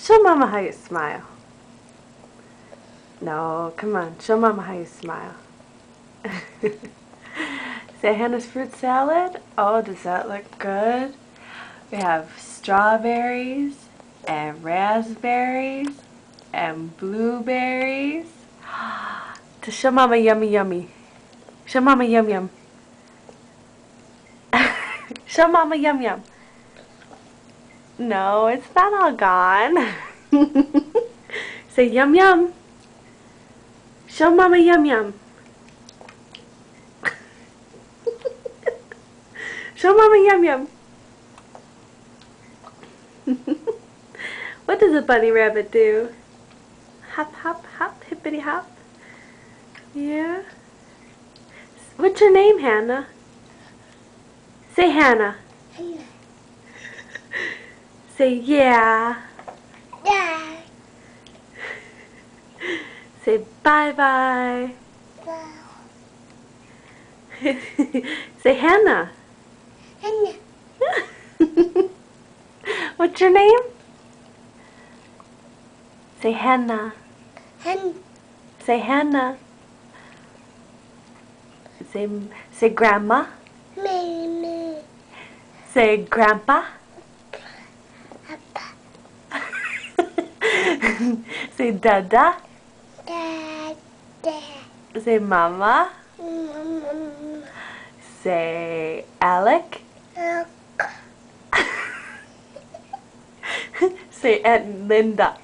Show Mama how you smile. No, come on. Show Mama how you smile. Say Hannah's fruit salad. Oh, does that look good? We have strawberries and raspberries and blueberries. To show Mama yummy yummy. Show Mama yum yum. Show Mama yum yum. No, it's not all gone. Say yum yum. Show Mama yum yum. Show Mama yum yum. What does a bunny rabbit do? Hop hop hop, hippity hop. Yeah. What's your name, Hannah? Say Hannah. Say yeah. Yeah. Say bye-bye. Say Hannah. Hannah. What's your name? Say Hannah. Hannah. Say Hannah. Say Grandma. Me. Say Grandpa. Say Dada. Dad. Say Mama. Say Alec. Say Aunt Linda.